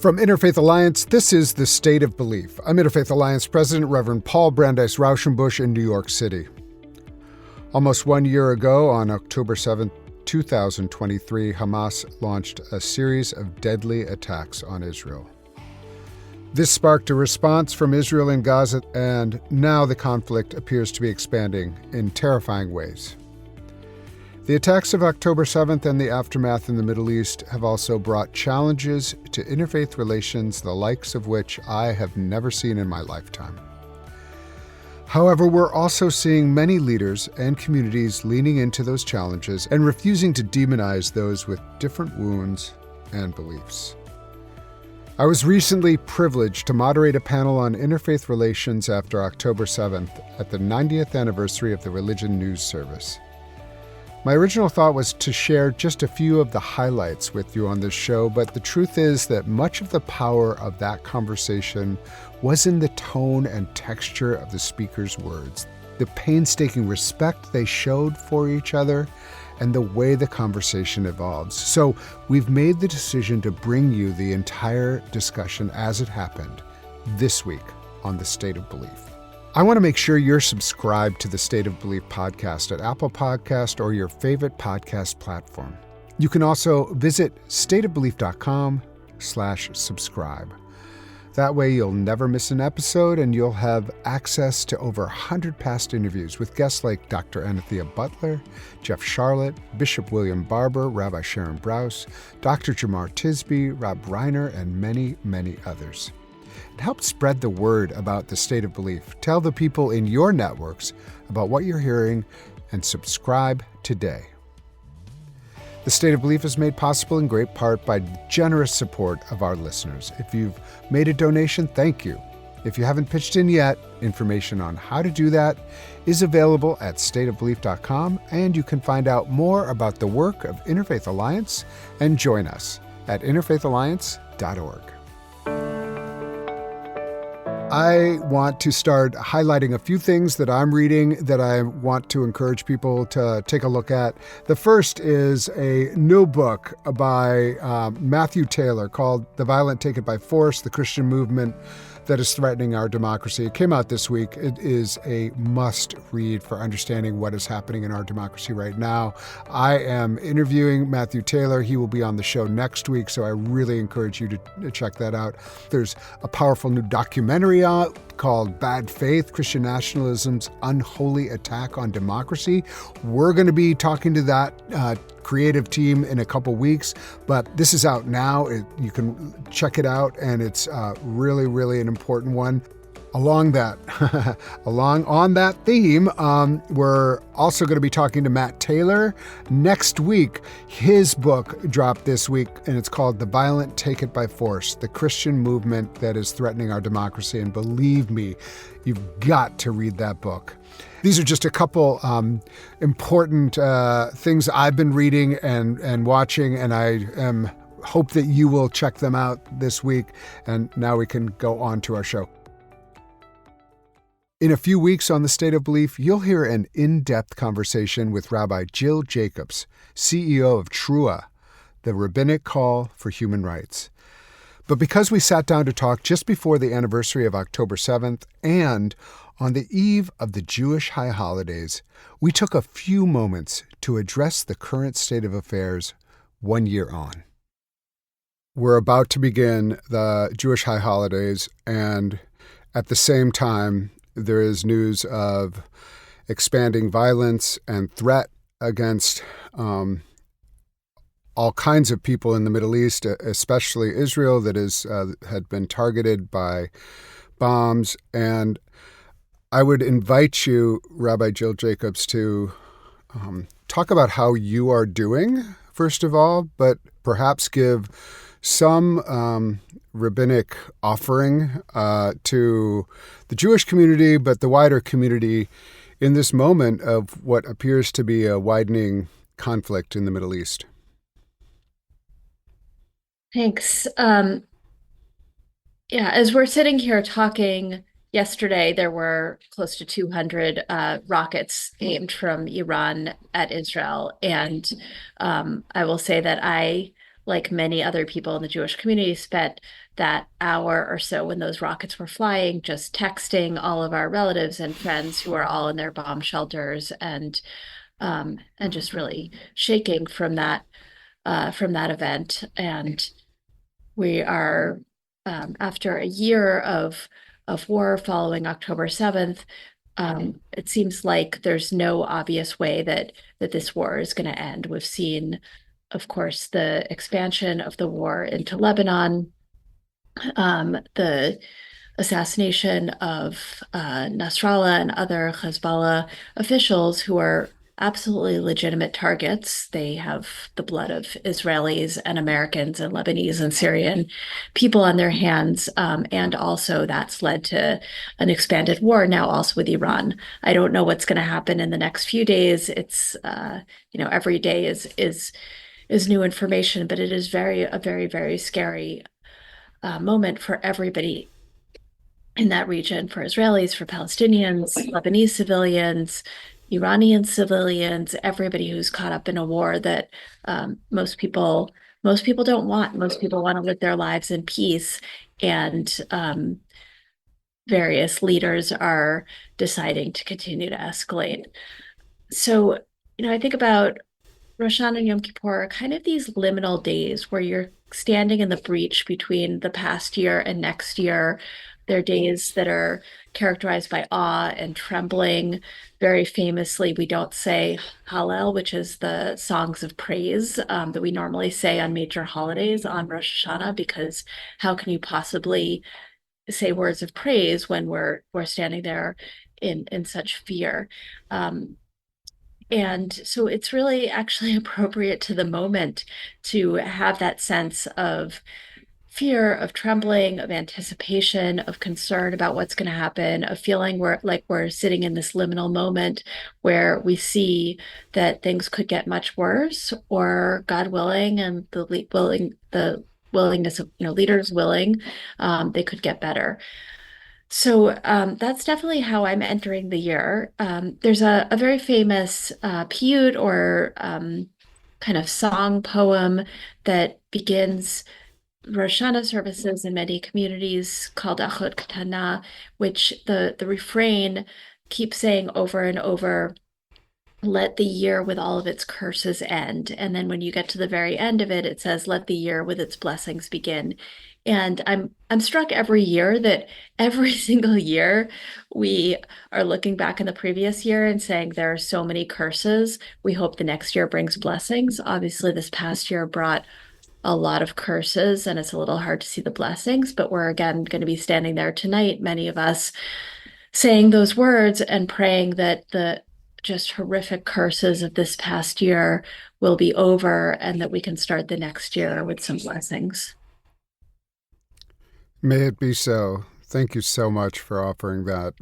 From Interfaith Alliance, this is The State of Belief. I'm Interfaith Alliance President Reverend Paul Brandeis Raushenbush in New York City. Almost 1 year ago, on October 7, 2023, Hamas launched a series of deadly attacks on Israel. This sparked a response from Israel in Gaza, and now the conflict appears to be expanding in terrifying ways. The attacks of October 7th and the aftermath in the Middle East have also brought challenges to interfaith relations, the likes of which I have never seen in my lifetime. However, we're also seeing many leaders and communities leaning into those challenges and refusing to demonize those with different wounds and beliefs. I was recently privileged to moderate a panel on interfaith relations after October 7th at the 90th anniversary of the Religion News Service. My original thought was to share just a few of the highlights with you on this show, but the truth is that much of the power of that conversation was in the tone and texture of the speakers' words, the painstaking respect they showed for each other, and the way the conversation evolves. So we've made the decision to bring you the entire discussion as it happened this week on The State of Belief. I want to make sure you're subscribed to the State of Belief podcast at Apple Podcast or your favorite podcast platform. You can also visit stateofbelief.com/subscribe. That way you'll never miss an episode and you'll have access to over 100 past interviews with guests like Dr. Anethea Butler, Jeff Charlotte, Bishop William Barber, Rabbi Sharon Brous, Dr. Jamar Tisby, Rob Reiner, and many, many others. Help spread the word about the State of Belief. Tell the people in your networks about what you're hearing and subscribe today. The State of Belief is made possible in great part by the generous support of our listeners. If you've made a donation, thank you. If you haven't pitched in yet, information on how to do that is available at stateofbelief.com, and you can find out more about the work of Interfaith Alliance and join us at interfaithalliance.org. I want to start highlighting a few things that I'm reading that I want to encourage people to take a look at. The first is a new book by Matthew Taylor called The Violent Take It by Force, the Christian Movement that is Threatening Our Democracy. It came out this week. It is a must read for understanding what is happening in our democracy right now. I am interviewing Matthew Taylor. He will be on the show next week, so I really encourage you to check that out. There's a powerful new documentary out called Bad Faith, Christian Nationalism's Unholy Attack on Democracy. We're going to be talking to that creative team in a couple weeks, but this is out now. You can check it out, and it's really, really an important one. On that theme, we're also going to be talking to Matt Taylor next week. His book dropped this week, and it's called The Violent Take It by Force, the Christian Movement that is Threatening Our Democracy. And believe me, you've got to read that book. These are just a couple important things I've been reading and watching, and I hope that you will check them out this week. And now we can go on to our show. In a few weeks on The State of Belief, you'll hear an in-depth conversation with Rabbi Jill Jacobs, CEO of Trua, the Rabbinic Call for Human Rights. But because we sat down to talk just before the anniversary of October 7th and on the eve of the Jewish high holidays, we took a few moments to address the current state of affairs 1 year on. We're about to begin the Jewish high holidays, and at the same time, there is news of expanding violence and threat against all kinds of people in the Middle East, especially Israel, that had been targeted by bombs. And I would invite you, Rabbi Jill Jacobs, to talk about how you are doing, first of all, but perhaps give some rabbinic offering to the Jewish community, but the wider community in this moment of what appears to be a widening conflict in the Middle East. Thanks. As we're sitting here talking, yesterday there were close to 200 rockets aimed from Iran at Israel. And I will say that I like many other people in the Jewish community, spent that hour or so when those rockets were flying, just texting all of our relatives and friends who are all in their bomb shelters, and just really shaking from that event. And we are, after a year of war following October 7th, it seems like there's no obvious way that this war is going to end. We've seen, of course, the expansion of the war into Lebanon, the assassination of Nasrallah and other Hezbollah officials who are absolutely legitimate targets. They have the blood of Israelis and Americans and Lebanese and Syrian people on their hands. And also that's led to an expanded war now also with Iran. I don't know what's going to happen in the next few days. It's, every day is new information, but it is a very, very scary moment for everybody in that region, for Israelis, for Palestinians, Lebanese civilians, Iranian civilians, everybody who's caught up in a war that most people don't want. Most people want to live their lives in peace, and various leaders are deciding to continue to escalate. So, I think about Rosh Hashanah and Yom Kippur are kind of these liminal days where you're standing in the breach between the past year and next year. They're days that are characterized by awe and trembling. Very famously, we don't say Hallel, which is the songs of praise that we normally say on major holidays on Rosh Hashanah, because how can you possibly say words of praise when we're standing there in such fear? And so it's really actually appropriate to the moment to have that sense of fear, of trembling, of anticipation, of concern about what's going to happen, of feeling we're sitting in this liminal moment where we see that things could get much worse, or God willing, and the willingness of leaders willing, they could get better. So that's definitely how I'm entering the year. There's a very famous piyut, or kind of song poem that begins Rosh Hashanah services in many communities, called Achot Ketana, which the refrain keeps saying over and over, let the year with all of its curses end. And then when you get to the very end of it, it says, let the year with its blessings begin. And I'm struck every year that every single year we are looking back in the previous year and saying there are so many curses. We hope the next year brings blessings. Obviously, this past year brought a lot of curses, and it's a little hard to see the blessings, but we're again going to be standing there tonight, many of us, saying those words and praying that the just horrific curses of this past year will be over, and that we can start the next year with some blessings. May it be so. Thank you so much for offering that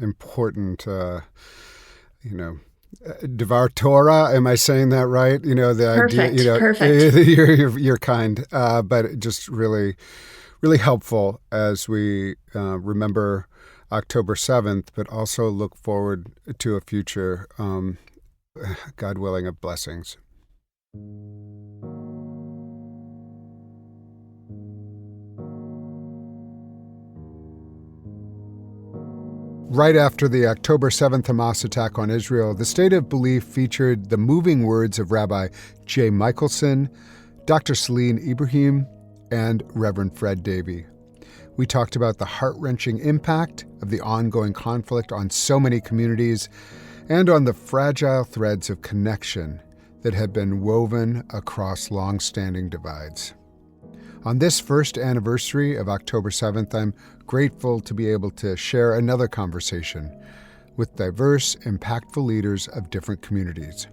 important, Devar Torah. Am I saying that right? The Perfect, idea. perfect. You're kind, but just really, really helpful as we remember October 7th, but also look forward to a future, God willing, of blessings. Right after the October 7th Hamas attack on Israel, the State of Belief featured the moving words of Rabbi J. Michelson, Dr. Celine Ibrahim, and Reverend Fred Davie. We talked about the heart-wrenching impact of the ongoing conflict on so many communities, and on the fragile threads of connection that have been woven across long-standing divides. On this first anniversary of October 7th, I'm grateful to be able to share another conversation with diverse, impactful leaders of different communities.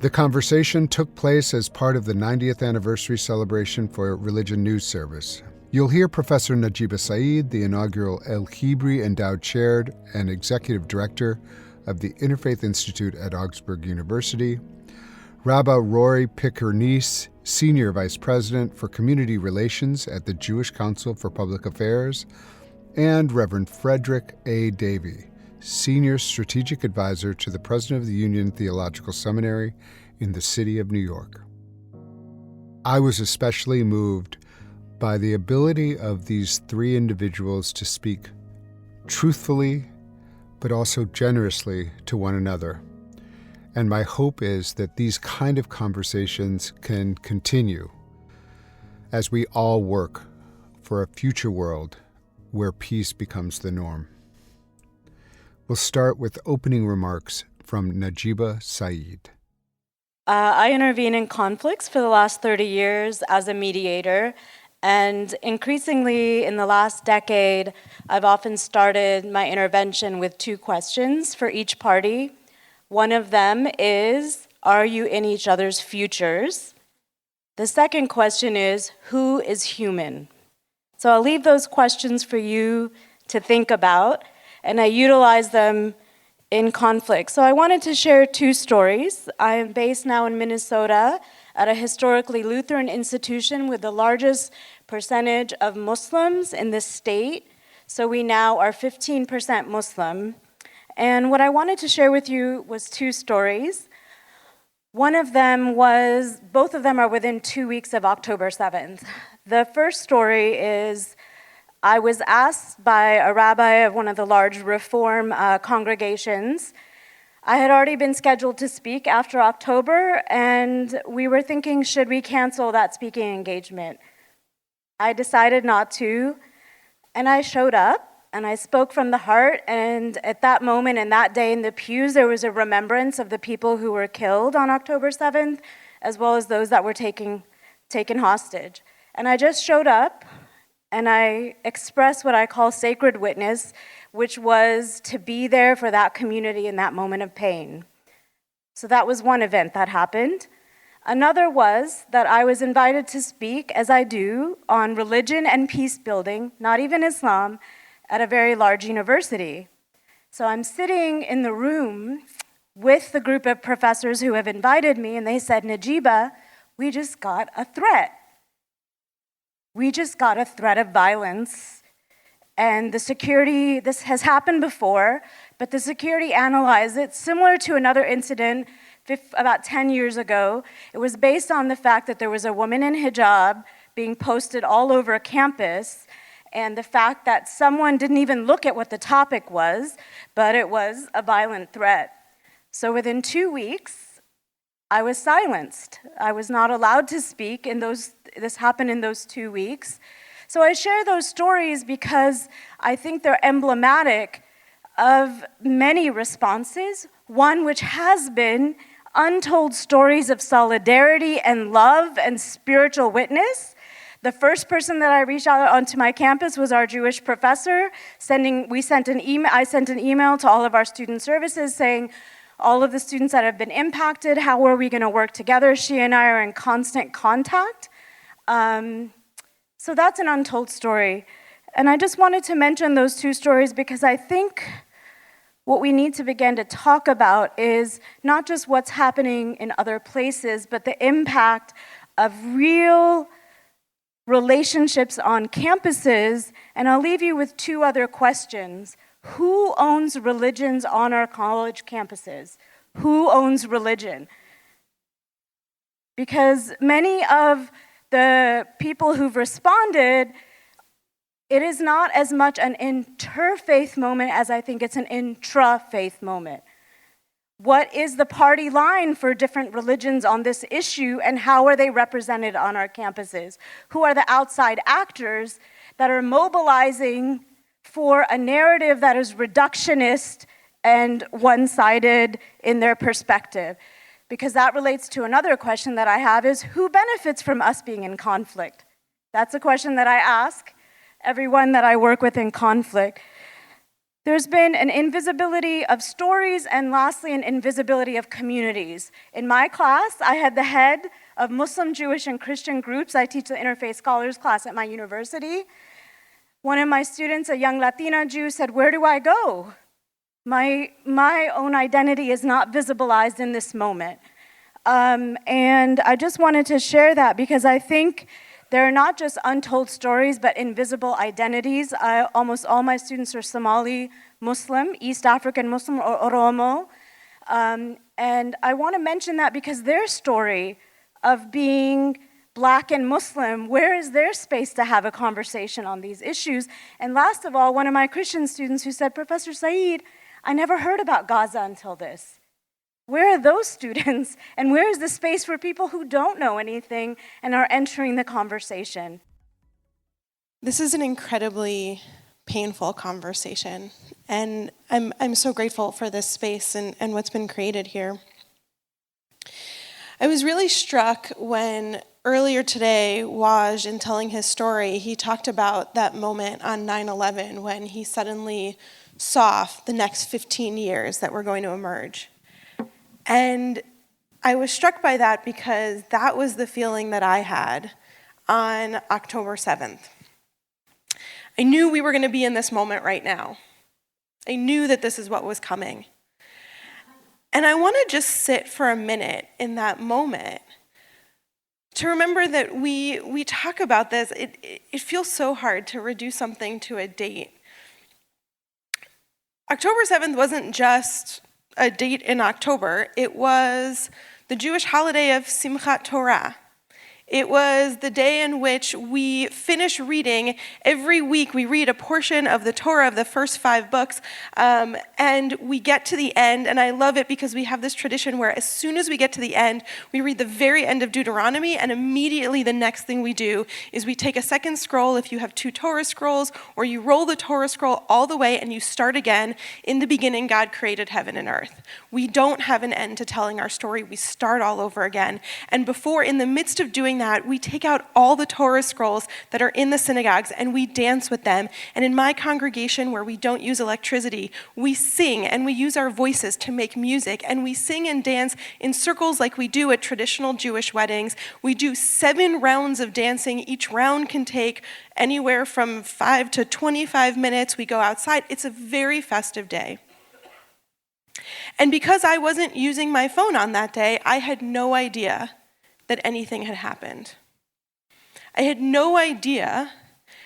The conversation took place as part of the 90th anniversary celebration for Religion News Service. You'll hear Professor Najeeba Syeed, the inaugural El Hibri Endowed Chair and Executive Director of the Interfaith Institute at Augsburg University, Rabba Rori Picker Neiss, Senior Vice President for Community Relations at the Jewish Council for Public Affairs, and Reverend Frederick A. Davie, Senior Strategic Advisor to the President of the Union Theological Seminary in the city of New York. I was especially moved by the ability of these three individuals to speak truthfully, but also generously to one another. And my hope is that these kind of conversations can continue as we all work for a future world where peace becomes the norm. We'll start with opening remarks from Najeeba Syeed. I intervene in conflicts for the last 30 years as a mediator, and increasingly in the last decade, I've often started my intervention with two questions for each party. One of them is, are you in each other's futures? The second question is, who is human? So I'll leave those questions for you to think about, and I utilize them in conflict. So I wanted to share two stories. I am based now in Minnesota at a historically Lutheran institution with the largest percentage of Muslims in the state. So we now are 15% Muslim. And what I wanted to share with you was two stories. One of them was, both of them are within 2 weeks of October 7th. The first story is, I was asked by a rabbi of one of the large Reform congregations. I had already been scheduled to speak after October, and we were thinking, should we cancel that speaking engagement? I decided not to, and I showed up, and I spoke from the heart, and at that moment and that day in the pews, there was a remembrance of the people who were killed on October 7th, as well as those that were taken hostage. And I just showed up, and I expressed what I call sacred witness, which was to be there for that community in that moment of pain. So that was one event that happened. Another was that I was invited to speak, as I do, on religion and peace building, not even Islam, at a very large university. So I'm sitting in the room with the group of professors who have invited me, and they said, Najeeba, we just got a threat. We just got a threat of violence, and the security, this has happened before, but the security analyzed it similar to another incident about 10 years ago. It was based on the fact that there was a woman in hijab being posted all over campus, and the fact that someone didn't even look at what the topic was, but it was a violent threat. So within 2 weeks, I was silenced. I was not allowed to speak this happened in those 2 weeks. So I share those stories because I think they're emblematic of many responses, one which has been untold stories of solidarity and love and spiritual witness. The first person that I reached out onto my campus was our Jewish professor. I sent an email to all of our student services saying, all of the students that have been impacted, how are we gonna work together? She and I are in constant contact. So that's an untold story. And I just wanted to mention those two stories because I think what we need to begin to talk about is not just what's happening in other places, but the impact of real relationships on campuses. And I'll leave you with two other questions. Who owns religions on our college campuses? Who owns religion? Because many of the people who've responded, it is not as much an interfaith moment as I think it's an intra-faith moment. What is the party line for different religions on this issue, and how are they represented on our campuses? Who are the outside actors that are mobilizing for a narrative that is reductionist and one-sided in their perspective? Because that relates to another question that I have is, who benefits from us being in conflict? That's a question that I ask everyone that I work with in conflict. There's been an invisibility of stories, and lastly, an invisibility of communities. In my class, I had the head of Muslim, Jewish, and Christian groups. I teach the Interfaith Scholars class at my university. One of my students, a young Latina Jew, said, where do I go? My own identity is not visibilized in this moment. And I just wanted to share that because I think there are not just untold stories, but invisible identities. Almost all my students are Somali Muslim, East African Muslim, or Oromo. And I want to mention that because their story of being Black and Muslim, where is their space to have a conversation on these issues? And last of all, one of my Christian students who said, Professor Syeed, I never heard about Gaza until this. Where are those students? And where is the space for people who don't know anything and are entering the conversation? This is an incredibly painful conversation, and I'm so grateful for this space and what's been created here. I was really struck when earlier today, Waj, in telling his story, he talked about that moment on 9/11 when he suddenly saw the next 15 years that were going to emerge. And I was struck by that because that was the feeling that I had on October 7th. I knew we were going to be in this moment right now. I knew that this is what was coming. And I want to just sit for a minute in that moment to remember that we talk about this. It feels so hard to reduce something to a date. October 7th wasn't just a date in October. It was the Jewish holiday of Simchat Torah. It was the day in which we finish reading. Every week we read a portion of the Torah of the first 5 books, and we get to the end, and I love it because we have this tradition where as soon as we get to the end, we read the very end of Deuteronomy, and immediately the next thing we do is we take a second scroll if you have 2 Torah scrolls, or you roll the Torah scroll all the way and you start again. In the beginning, God created heaven and earth. We don't have an end to telling our story. We start all over again. And before, in the midst of doing that, we take out all the Torah scrolls that are in the synagogues and we dance with them. And in my congregation, where we don't use electricity, we sing and we use our voices to make music, and we sing and dance in circles like we do at traditional Jewish weddings. We do 7 rounds of dancing. Each round can take anywhere from 5 to 25 minutes. We go outside. It's a very festive day. And because I wasn't using my phone on that day, I had no idea that anything had happened. I had no idea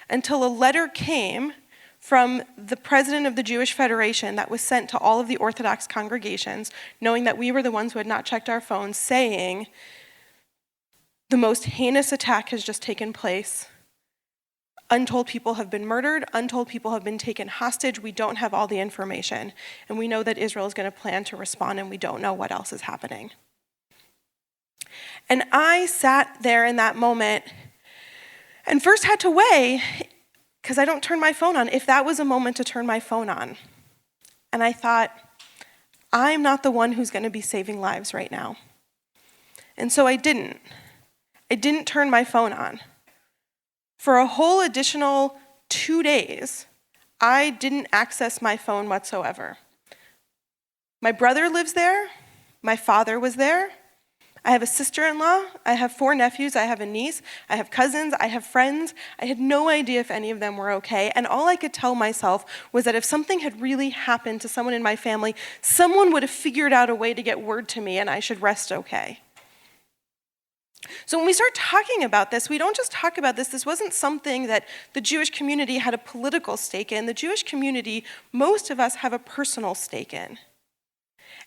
until a letter came from the president of the Jewish Federation that was sent to all of the Orthodox congregations, knowing that we were the ones who had not checked our phones, saying, the most heinous attack has just taken place. Untold people have been murdered. Untold people have been taken hostage. We don't have all the information. And we know that Israel is going to plan to respond, and we don't know what else is happening. And I sat there in that moment and first had to weigh, because I don't turn my phone on, if that was a moment to turn my phone on. And I thought, I'm not the one who's going to be saving lives right now. And so I didn't. I didn't turn my phone on. For a whole additional 2 days, I didn't access my phone whatsoever. My brother lives there. My father was there. I have a sister-in-law, I have 4 nephews, I have a niece, I have cousins, I have friends. I had no idea if any of them were okay, and all I could tell myself was that if something had really happened to someone in my family, someone would have figured out a way to get word to me and I should rest okay. So when we start talking about this, we don't just talk about this. This wasn't something that the Jewish community had a political stake in. The Jewish community, most of us have a personal stake in.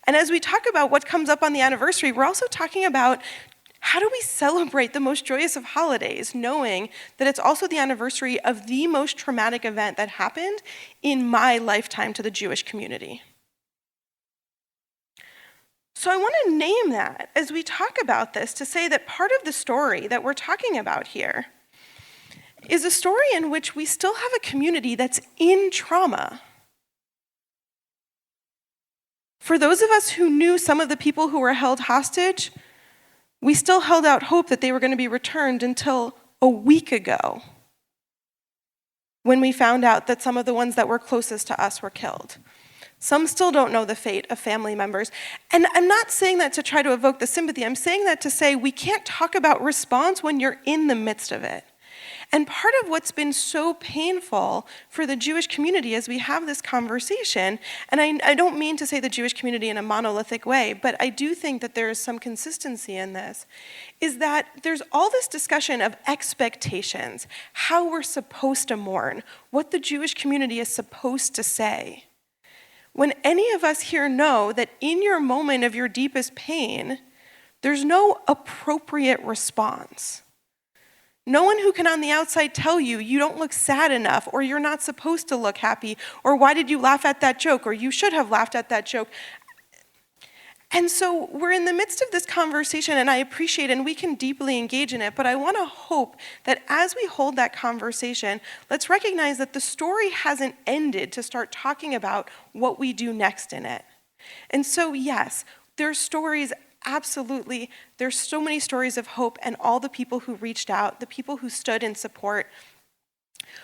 And as we talk about what comes up on the anniversary, we're also talking about how do we celebrate the most joyous of holidays, knowing that it's also the anniversary of the most traumatic event that happened in my lifetime to the Jewish community. So I want to name that as we talk about this, to say that part of the story that we're talking about here is a story in which we still have a community that's in trauma. For those of us who knew some of the people who were held hostage, we still held out hope that they were going to be returned until a week ago, when we found out that some of the ones that were closest to us were killed. Some still don't know the fate of family members. And I'm not saying that to try to evoke the sympathy. I'm saying that to say we can't talk about response when you're in the midst of it. And part of what's been so painful for the Jewish community as we have this conversation, and I don't mean to say the Jewish community in a monolithic way, but I do think that there is some consistency in this, is that there's all this discussion of expectations, how we're supposed to mourn, what the Jewish community is supposed to say. When any of us here know that in your moment of your deepest pain, there's no appropriate response. No one who can on the outside tell you you don't look sad enough, or you're not supposed to look happy, or why did you laugh at that joke, or you should have laughed at that joke. And so we're in the midst of this conversation, and I appreciate it, and we can deeply engage in it, but I want to hope that as we hold that conversation, let's recognize that the story hasn't ended to start talking about what we do next in it. And so yes, there's stories, absolutely. There's so many stories of hope and all the people who reached out, the people who stood in support.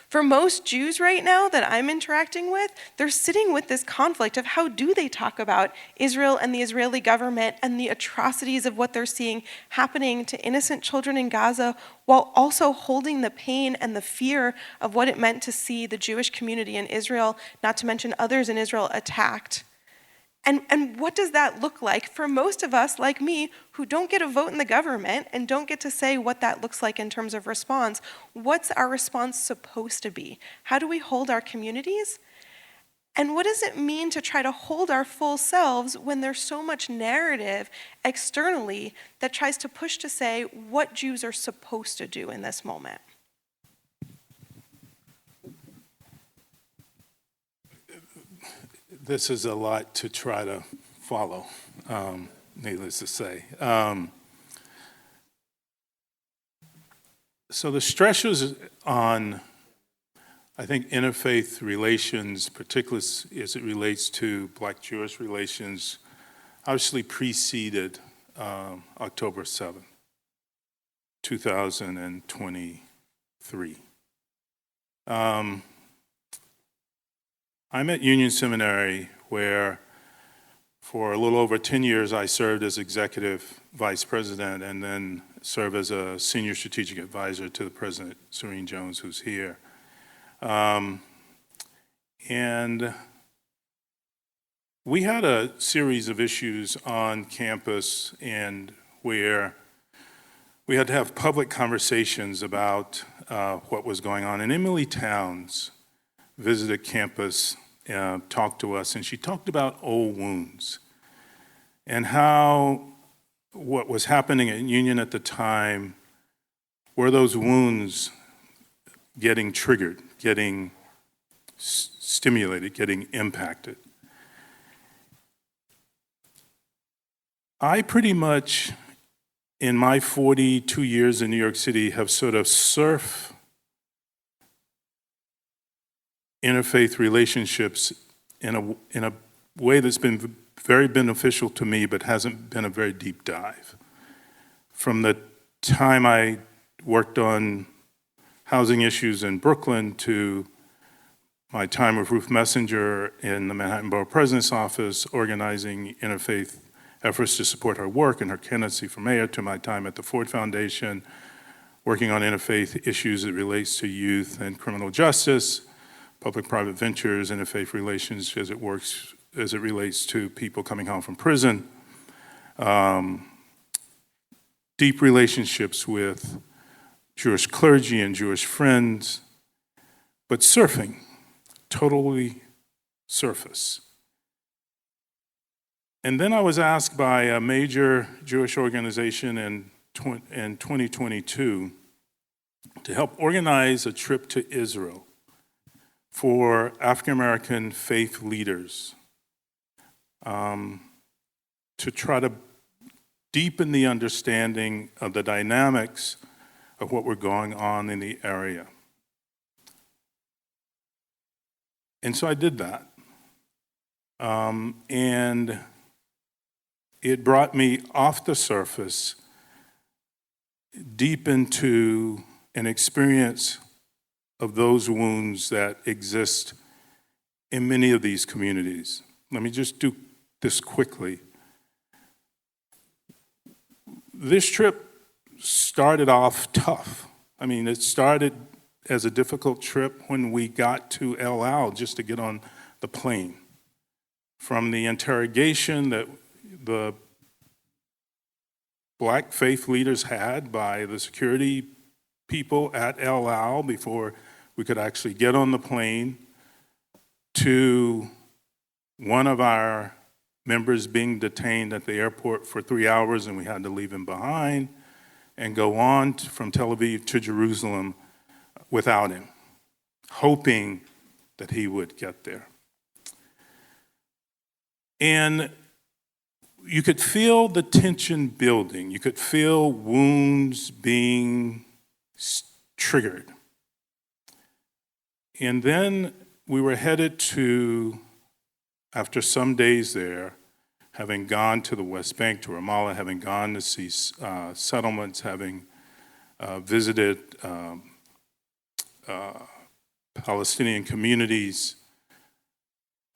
For most Jews right now that I'm interacting with, they're sitting with this conflict of how do they talk about Israel and the Israeli government and the atrocities of what they're seeing happening to innocent children in Gaza, while also holding the pain and the fear of what it meant to see the Jewish community in Israel, not to mention others in Israel, attacked. And what does that look like for most of us, like me, who don't get a vote in the government and don't get to say what that looks like in terms of response? What's our response supposed to be? How do we hold our communities? And what does it mean to try to hold our full selves when there's so much narrative externally that tries to push to say what Jews are supposed to do in this moment? This is a lot to try to follow, needless to say. So the stressors on, I think, interfaith relations, particularly as it relates to Black-Jewish relations, obviously preceded October 7th, 2023. I'm at Union Seminary, where for a little over 10 years I served as executive vice president and then served as a senior strategic advisor to the president, Serene Jones, who's here. And we had a series of issues on campus and where we had to have public conversations about what was going on. And Emily Towns visited campus, talked to us, and she talked about old wounds and how what was happening at Union at the time were those wounds getting triggered, getting stimulated, getting impacted. I pretty much, in my 42 years in New York City, have sort of surfed interfaith relationships in a way that's been very beneficial to me, but hasn't been a very deep dive. From the time I worked on housing issues in Brooklyn to my time with Ruth Messenger in the Manhattan Borough President's Office, organizing interfaith efforts to support her work and her candidacy for mayor, to my time at the Ford Foundation, working on interfaith issues that relates to youth and criminal justice, public-private ventures, interfaith relations as it relates to people coming home from prison, deep relationships with Jewish clergy and Jewish friends, but surfing, totally surface. And then I was asked by a major Jewish organization in 2022 to help organize a trip to Israel for African-American faith leaders to try to deepen the understanding of the dynamics of what were going on in the area. And so I did that. And it brought me off the surface, deep into an experience of those wounds that exist in many of these communities. Let me just do this quickly. This trip started off tough. I mean, it started as a difficult trip when we got to El Al just to get on the plane. From the interrogation that the Black faith leaders had by the security people at El Al before we could actually get on the plane, to one of our members being detained at the airport for 3 hours and we had to leave him behind, and go on from Tel Aviv to Jerusalem without him, hoping that he would get there. And you could feel the tension building. You could feel wounds being triggered. And then we were headed to, after some days there, having gone to the West Bank, to Ramallah, having gone to see settlements, having visited Palestinian communities,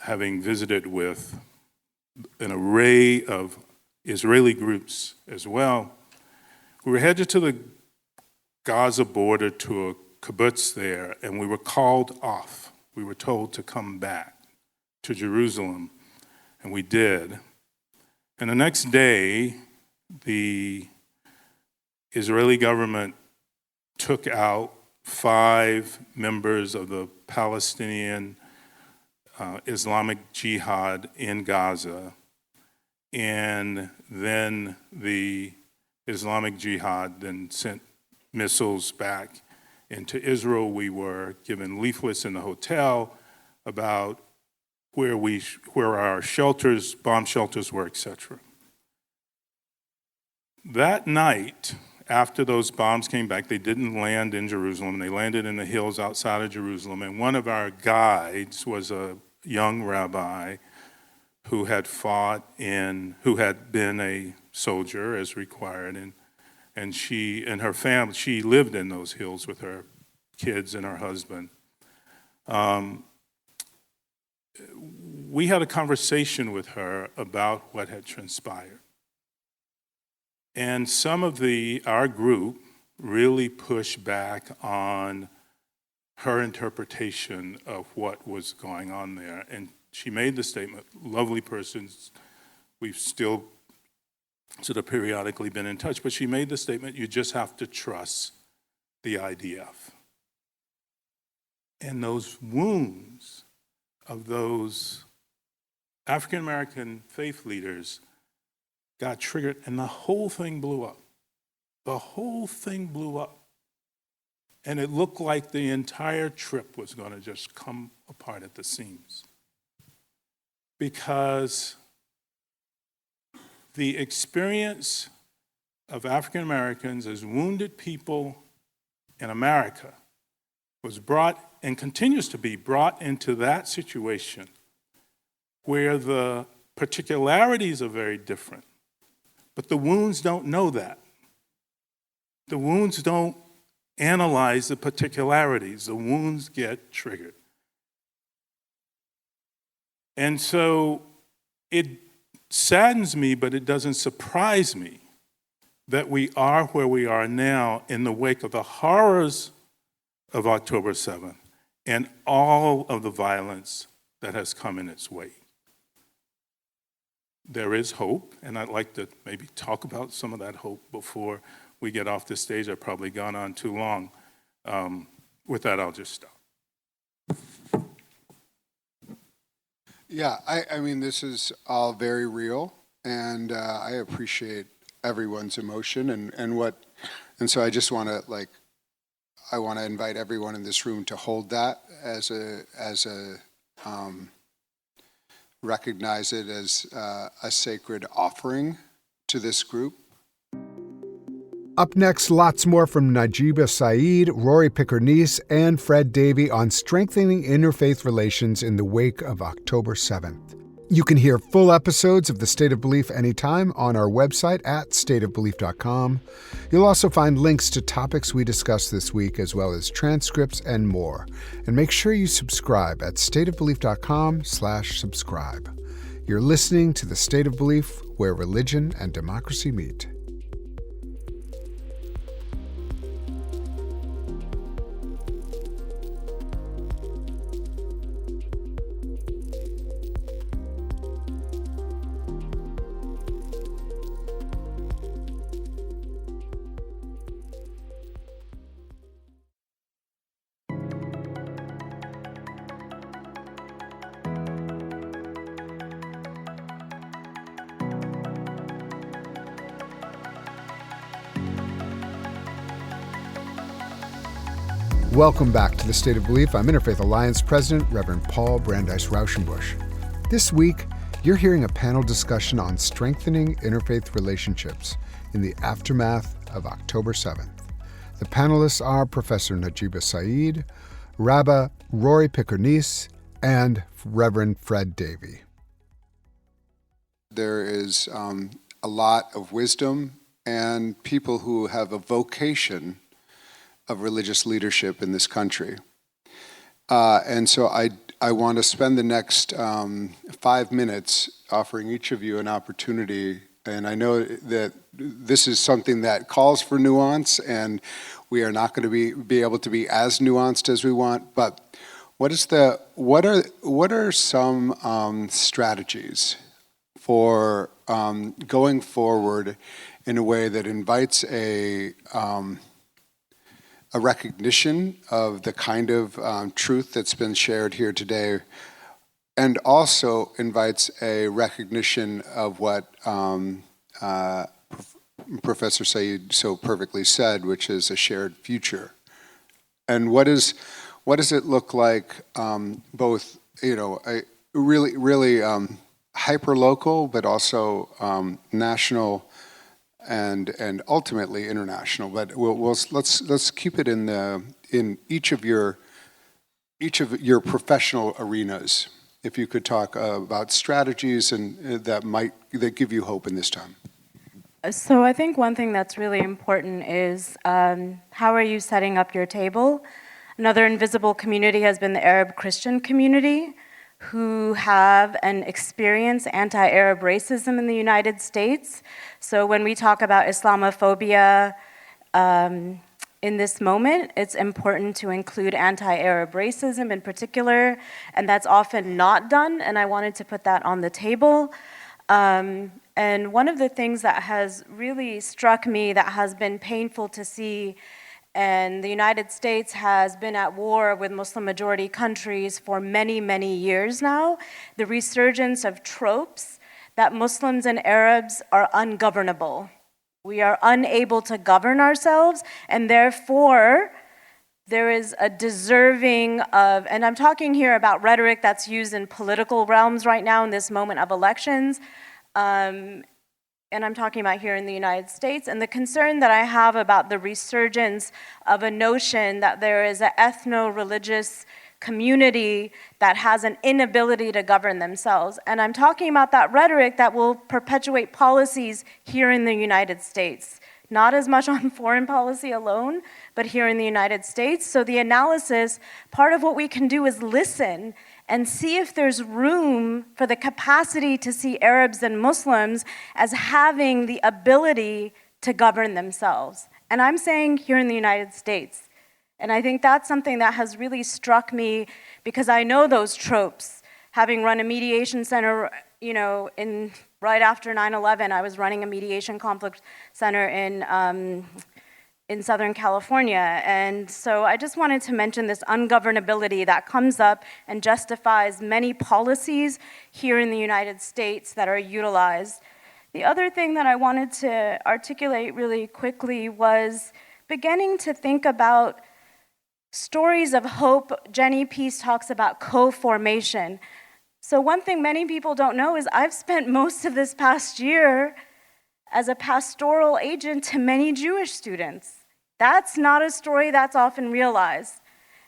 having visited with an array of Israeli groups as well. We were headed to the Gaza border to a kibbutz there, and we were called off. We were told to come back to Jerusalem, and we did. And the next day, the Israeli government took out 5 members of the Palestinian Islamic Jihad in Gaza, and then the Islamic Jihad then sent missiles back into Israel. We were given leaflets in the hotel about where our shelters, bomb shelters were, etc. That night, after those bombs came back, they didn't land in Jerusalem. They landed in the hills outside of Jerusalem. And one of our guides was a young rabbi who had who had been a soldier as required. And she and her family, she lived in those hills with her kids and her husband. We had a conversation with her about what had transpired. And some of our group really pushed back on her interpretation of what was going on there. And she made the statement, lovely persons, we've still sort of periodically been in touch, but she made the statement, you just have to trust the IDF. And those wounds of those African-American faith leaders got triggered, and the whole thing blew up. The whole thing blew up. And it looked like the entire trip was going to just come apart at the seams. Because the experience of African Americans as wounded people in America was brought and continues to be brought into that situation where the particularities are very different, but the wounds don't know that. The wounds don't analyze the particularities. The wounds get triggered. And so it saddens me, but it doesn't surprise me that we are where we are now in the wake of the horrors of October 7th and all of the violence that has come in its wake. There is hope, and I'd like to maybe talk about some of that hope before we get off the stage. I've probably gone on too long. With that, I'll just stop. Yeah, I mean, this is all very real, and I appreciate everyone's emotion and so I just want to I want to invite everyone in this room to hold that as a recognize it as a sacred offering to this group. Up next, lots more from Najeeba Syeed, Rori Picker Neiss, and Fred Davie on strengthening interfaith relations in the wake of October 7th. You can hear full episodes of The State of Belief anytime on our website at stateofbelief.com. You'll also find links to topics we discussed this week, as well as transcripts and more. And make sure you subscribe at stateofbelief.com/subscribe. You're listening to The State of Belief, where religion and democracy meet. Welcome back to The State of Belief. I'm Interfaith Alliance President, Reverend Paul Brandeis Raushenbush. This week, you're hearing a panel discussion on strengthening interfaith relationships in the aftermath of October 7th. The panelists are Professor Najeeba Syeed, Rabba Rori Picker Neiss, and Reverend Fred Davie. There is a lot of wisdom and people who have a vocation of religious leadership in this country. And so I want to spend the next 5 minutes offering each of you an opportunity, and I know that this is something that calls for nuance, and we are not going to be able to be as nuanced as we want, but what are some strategies for going forward in a way that invites a recognition of the kind of truth that's been shared here today, and also invites a recognition of what Professor Syeed so perfectly said, which is a shared future. And what does it look like, both, a really hyper-local, but also national and ultimately international. But let's keep it in each of your professional arenas. If you could talk about strategies and that give you hope in this time. So I think one thing that's really important is how are you setting up your table? Another invisible community has been the Arab Christian community, who have and experience anti-Arab racism in the United States. So when we talk about Islamophobia in this moment, it's important to include anti-Arab racism in particular, and that's often not done, and I wanted to put that on the table. And one of the things that has really struck me, that has been painful to see, and the United States has been at war with Muslim-majority countries for many, many years now, the resurgence of tropes that Muslims and Arabs are ungovernable. We are unable to govern ourselves, and therefore, there is a deserving of, and I'm talking here about rhetoric that's used in political realms right now in this moment of elections, and I'm talking about here in the United States, and the concern that I have about the resurgence of a notion that there is an ethno-religious community that has an inability to govern themselves. And I'm talking about that rhetoric that will perpetuate policies here in the United States. Not as much on foreign policy alone, but here in the United States. So the analysis, part of what we can do is listen and see if there's room for the capacity to see Arabs and Muslims as having the ability to govern themselves. And I'm saying here in the United States. And I think that's something that has really struck me, because I know those tropes. Having run a mediation center, in right after 9/11, I was running a mediation conflict center in Southern California. And so I just wanted to mention this ungovernability that comes up and justifies many policies here in the United States that are utilized. The other thing that I wanted to articulate really quickly was beginning to think about stories of hope. Jenny Peace talks about co-formation. So one thing many people don't know is I've spent most of this past year as a pastoral agent to many Jewish students. That's not a story that's often realized.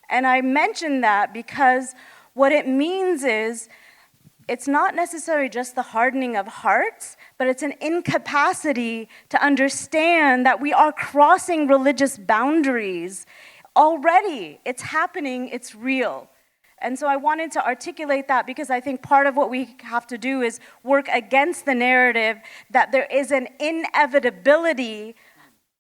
And I mention that because what it means is it's not necessarily just the hardening of hearts, but it's an incapacity to understand that we are crossing religious boundaries already. It's happening, it's real. And so I wanted to articulate that because I think part of what we have to do is work against the narrative that there is an inevitability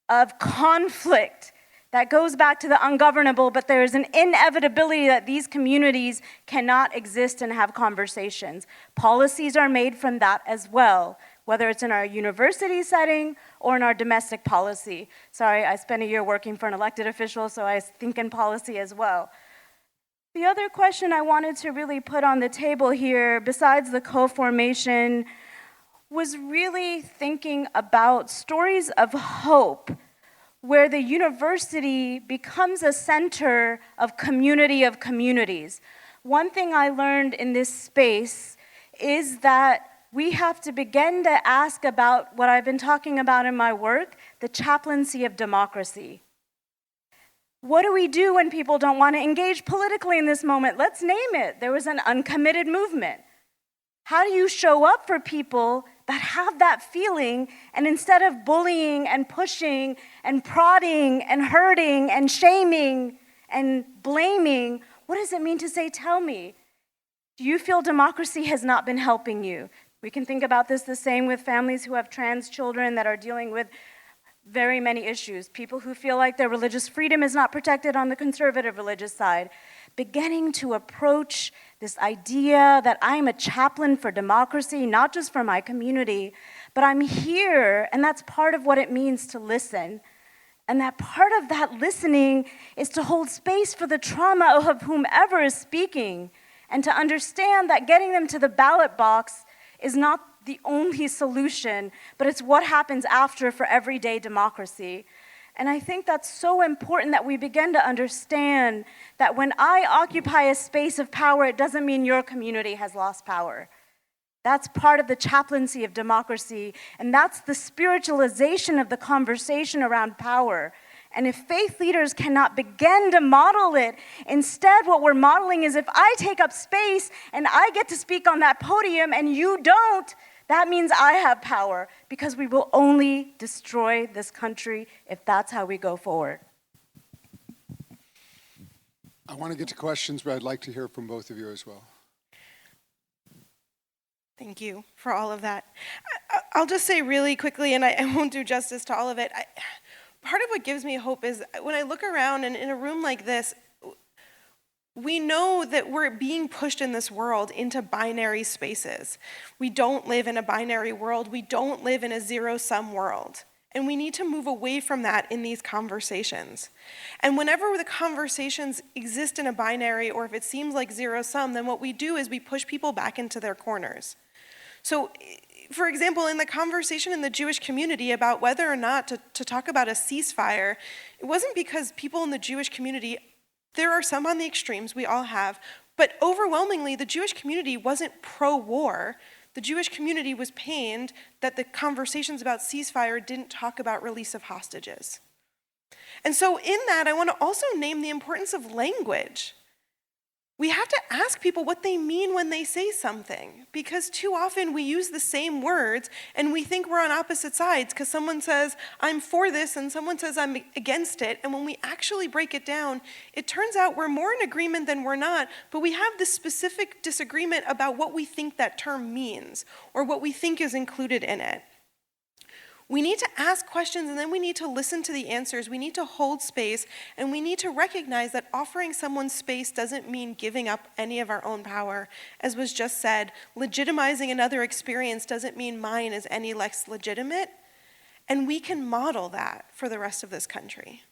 of conflict that goes back to the ungovernable, but there is an inevitability that these communities cannot exist and have conversations. Policies are made from that as well, whether it's in our university setting or in our domestic policy. Sorry, I spent a year working for an elected official, so I think in policy as well. The other question I wanted to really put on the table here, besides the co-formation, was really thinking about stories of hope where the university becomes a center of communities. One thing I learned in this space is that we have to begin to ask about what I've been talking about in my work, the chaplaincy of democracy. What do we do when people don't want to engage politically in this moment? Let's name it. There was an uncommitted movement. How do you show up for people that have that feeling, and instead of bullying and pushing and prodding and hurting and shaming and blaming, what does it mean to say, tell me, do you feel democracy has not been helping you? We can think about this the same with families who have trans children that are dealing with very many issues. People who feel like their religious freedom is not protected on the conservative religious side. Beginning to approach this idea that I'm a chaplain for democracy, not just for my community, but I'm here, and that's part of what it means to listen. And that part of that listening is to hold space for the trauma of whomever is speaking, and to understand that getting them to the ballot box is not the only solution, but it's what happens after for everyday democracy. And I think that's so important that we begin to understand that when I occupy a space of power, it doesn't mean your community has lost power. That's part of the chaplaincy of democracy, and that's the spiritualization of the conversation around power. And if faith leaders cannot begin to model it, instead what we're modeling is if I take up space and I get to speak on that podium and you don't, that means I have power, because we will only destroy this country if that's how we go forward. I want to get to questions, but I'd like to hear from both of you as well. Thank you for all of that. I'll just say really quickly, and I won't do justice to all of it. Part of what gives me hope is when I look around and in a room like this, we know that we're being pushed in this world into binary spaces. We don't live in a binary world. We don't live in a zero-sum world. And we need to move away from that in these conversations. And whenever the conversations exist in a binary, or if it seems like zero-sum, then what we do is we push people back into their corners. So, for example, in the conversation in the Jewish community about whether or not to talk about a ceasefire, it wasn't because people in the Jewish community, there are some on the extremes, we all have, but overwhelmingly the Jewish community wasn't pro-war. The Jewish community was pained that the conversations about ceasefire didn't talk about release of hostages. And so in that, I want to also name the importance of language. We have to ask people what they mean when they say something, because too often we use the same words and we think we're on opposite sides because someone says, I'm for this, and someone says, I'm against it. And when we actually break it down, it turns out we're more in agreement than we're not, but we have this specific disagreement about what we think that term means or what we think is included in it. We need to ask questions, and then we need to listen to the answers. We need to hold space, and we need to recognize that offering someone space doesn't mean giving up any of our own power. As was just said, legitimizing another experience doesn't mean mine is any less legitimate, and we can model that for the rest of this country.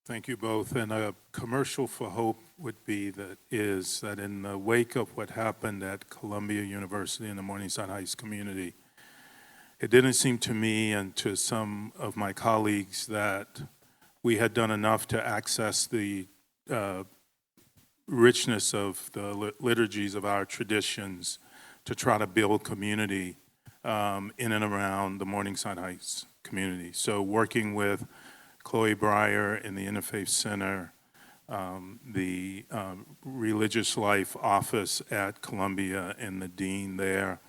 Thank you both. And a commercial for hope would be that in the wake of what happened at Columbia University in the Morningside Heights community, it didn't seem to me and to some of my colleagues that we had done enough to access the richness of the liturgies of our traditions to try to build community in and around the Morningside Heights community. So working with Chloe Breyer in the Interfaith Center, the Religious Life Office at Columbia and the dean there,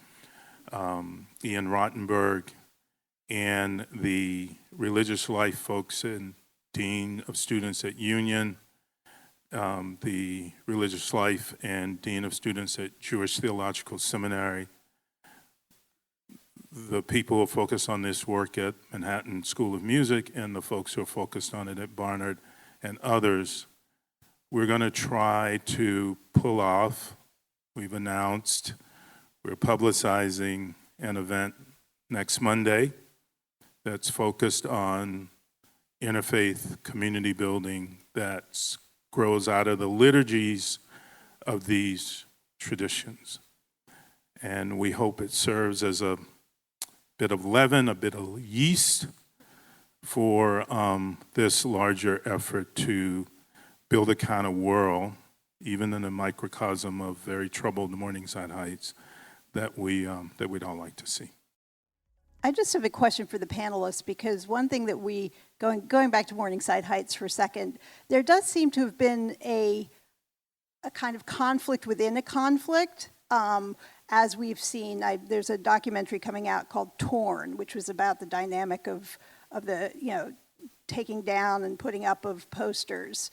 Ian Rottenberg, and the Religious Life folks and Dean of Students at Union, the Religious Life and Dean of Students at Jewish Theological Seminary, the people who are focused on this work at Manhattan School of Music, and the folks who are focused on it at Barnard, and others. We're going to try to pull off, we've announced, we're publicizing an event next Monday that's focused on interfaith community building that grows out of the liturgies of these traditions. And we hope it serves as a bit of leaven, a bit of yeast for this larger effort to build a kind of world, even in a microcosm of very troubled Morningside Heights, that we'd all like to see. I just have a question for the panelists, because one thing that going back to Morningside Heights for a second, there does seem to have been a kind of conflict within a conflict. As we've seen, there's a documentary coming out called Torn, which was about the dynamic of the, taking down and putting up of posters,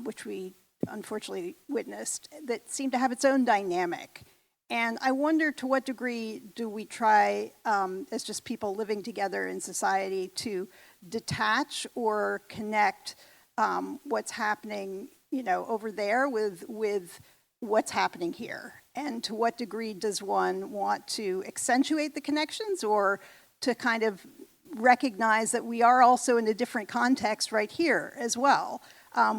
which we unfortunately witnessed, that seemed to have its own dynamic. And I wonder, to what degree do we try, as just people living together in society, to detach or connect what's happening, over there with what's happening here? And to what degree does one want to accentuate the connections, or to kind of recognize that we are also in a different context right here as well,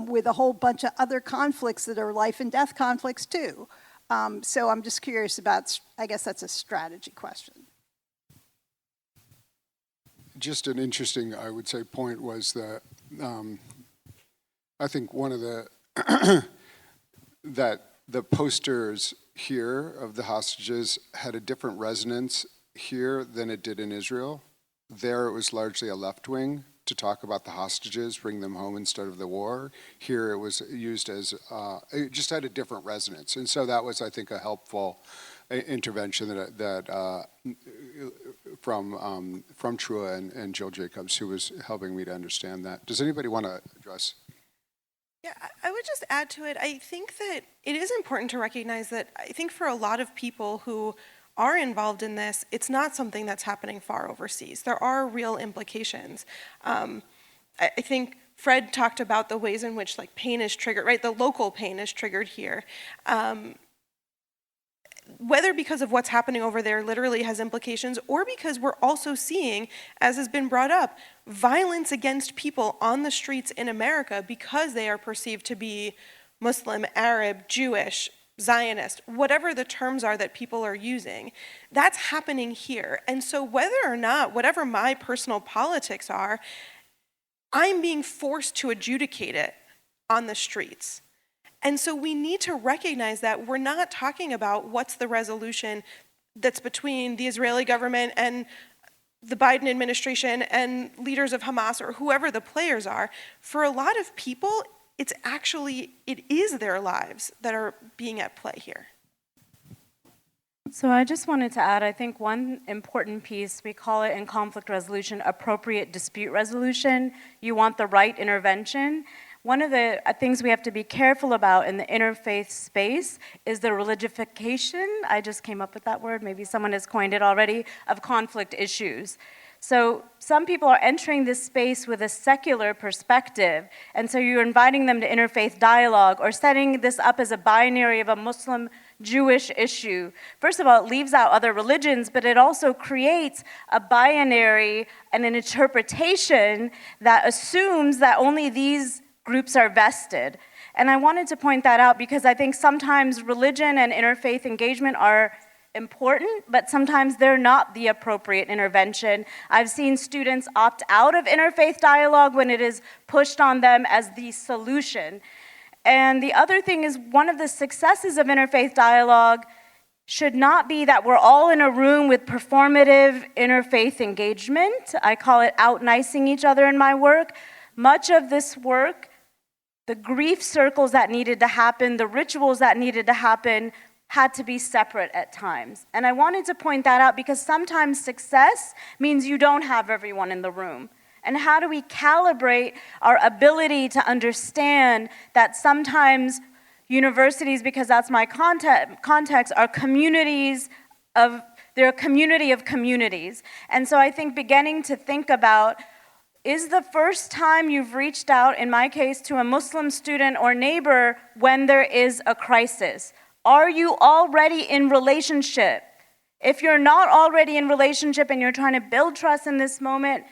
with a whole bunch of other conflicts that are life and death conflicts too? So I'm just curious about, I guess that's a strategy question. Just an interesting, I would say, point was that I think one of the that the posters here of the hostages had a different resonance here than it did in Israel. There it was largely a left wing to talk about the hostages, bring them home instead of the war. Here it was used as, it just had a different resonance. And so that was, I think, a helpful intervention from Trua and Jill Jacobs, who was helping me to understand that. Does anybody want to address? Yeah, I would just add to it, I think that it is important to recognize that I think for a lot of people who are involved in this, it's not something that's happening far overseas. There are real implications. I think Fred talked about the ways in which pain is triggered, right? The local pain is triggered here. Whether because of what's happening over there literally has implications, or because we're also seeing, as has been brought up, violence against people on the streets in America because they are perceived to be Muslim, Arab, Jewish, Zionist, whatever the terms are that people are using, that's happening here. And so whether or not, whatever my personal politics are, I'm being forced to adjudicate it on the streets. And so we need to recognize that we're not talking about what's the resolution that's between the Israeli government and the Biden administration and leaders of Hamas or whoever the players are. For a lot of people, it is their lives that are being at play here. So I just wanted to add, I think one important piece, we call it in conflict resolution, appropriate dispute resolution. You want the right intervention. One of the things we have to be careful about in the interfaith space is the religification, I just came up with that word, maybe someone has coined it already, of conflict issues. So some people are entering this space with a secular perspective, and so you're inviting them to interfaith dialogue or setting this up as a binary of a Muslim-Jewish issue. First of all, it leaves out other religions, but it also creates a binary and an interpretation that assumes that only these groups are vested. And I wanted to point that out because I think sometimes religion and interfaith engagement are important, but sometimes they're not the appropriate intervention. I've seen students opt out of interfaith dialogue when it is pushed on them as the solution. And the other thing is, one of the successes of interfaith dialogue should not be that we're all in a room with performative interfaith engagement. I call it out-nicing each other in my work. Much of this work, the grief circles that needed to happen, the rituals that needed to happen, had to be separate at times. And I wanted to point that out because sometimes success means you don't have everyone in the room. And how do we calibrate our ability to understand that sometimes universities, because that's my context, are communities of, they're a community of communities. And so I think beginning to think about, is the first time you've reached out, in my case, to a Muslim student or neighbor when there is a crisis? Are you already in relationship? If you're not already in relationship and you're trying to build trust in this moment,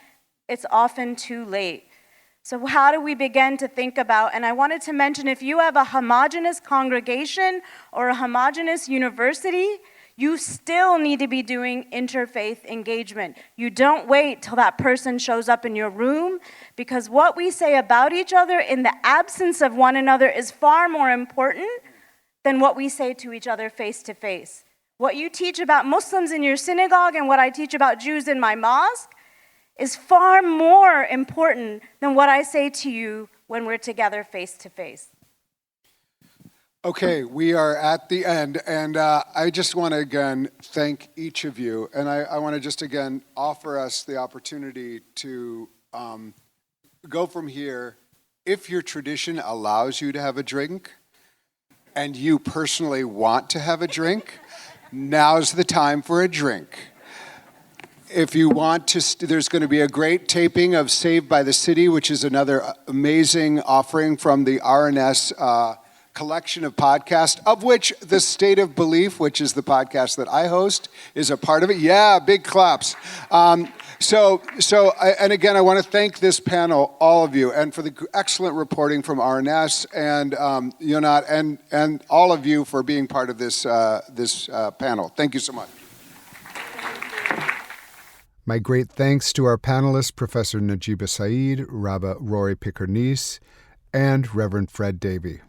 it's often too late. So how do we begin to think about, and I wanted to mention, if you have a homogenous congregation or a homogenous university, You still need to be doing interfaith engagement. You don't wait till that person shows up in your room, because what we say about each other in the absence of one another is far more important than what we say to each other face to face. What you teach about Muslims in your synagogue and what I teach about Jews in my mosque is far more important than what I say to you when we're together face to face. Okay, we are at the end, and I just want to again thank each of you, and I want to just again offer us the opportunity to go from here. If your tradition allows you to have a drink, and you personally want to have a drink, now's the time for a drink. If you want to, there's going to be a great taping of Saved by the City, which is another amazing offering from the RNS collection of podcasts, of which The State of Belief, which is the podcast that I host, is a part of it. Yeah, big claps. And again, I want to thank this panel, all of you, and for the excellent reporting from RNS and Yonat, and all of you for being part of this panel. Thank you so much. My great thanks to our panelists, Professor Najeeba Syeed, Rabba Rori Picker Neiss, and Reverend Fred Davie.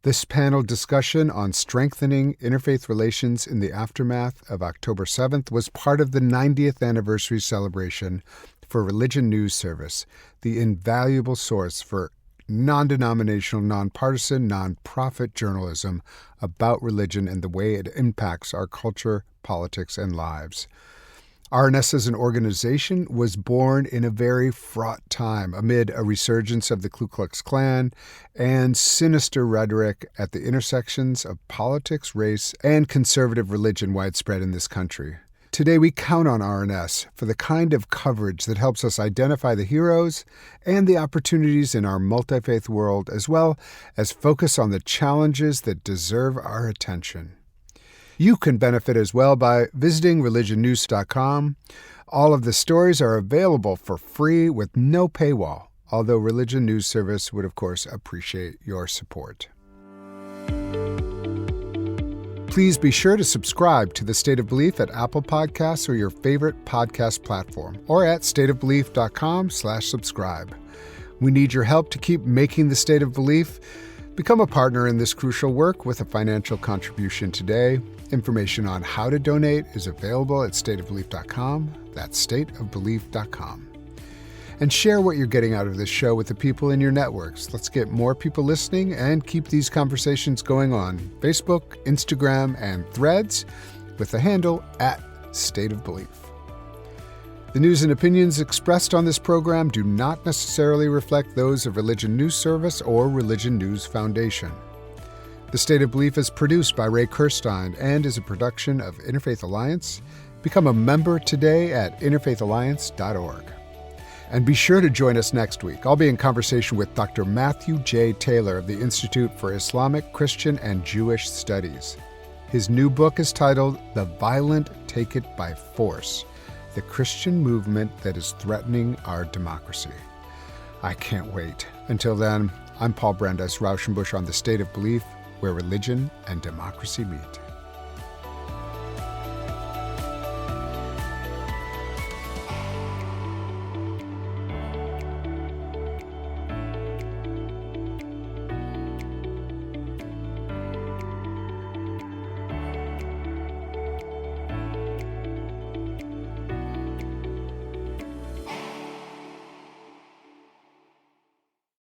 This panel discussion on strengthening interfaith relations in the aftermath of October 7th was part of the 90th anniversary celebration for Religion News Service, the invaluable source for non-denominational, nonpartisan, nonprofit journalism about religion and the way it impacts our culture, politics, and lives. RNS as an organization was born in a very fraught time amid a resurgence of the Ku Klux Klan and sinister rhetoric at the intersections of politics, race, and conservative religion widespread in this country. Today we count on RNS for the kind of coverage that helps us identify the heroes and the opportunities in our multi-faith world, as well as focus on the challenges that deserve our attention. You can benefit as well by visiting religionnews.com. All of the stories are available for free with no paywall, although Religion News Service would, of course, appreciate your support. Please be sure to subscribe to The State of Belief at Apple Podcasts or your favorite podcast platform, or at stateofbelief.com/subscribe. We need your help to keep making The State of Belief. Become a partner in this crucial work with a financial contribution today. Information on how to donate is available at stateofbelief.com. That's stateofbelief.com. And share what you're getting out of this show with the people in your networks. Let's get more people listening and keep these conversations going on Facebook, Instagram, and Threads with the handle @stateofbelief. The news and opinions expressed on this program do not necessarily reflect those of Religion News Service or Religion News Foundation. The State of Belief is produced by Ray Kirstein and is a production of Interfaith Alliance. Become a member today at interfaithalliance.org. And be sure to join us next week. I'll be in conversation with Dr. Matthew J. Taylor of the Institute for Islamic, Christian, and Jewish Studies. His new book is titled The Violent Take It by Force: The Christian Movement That is Threatening Our Democracy. I can't wait. Until then, I'm Paul Brandeis Raushenbush on The State of Belief, where religion and democracy meet.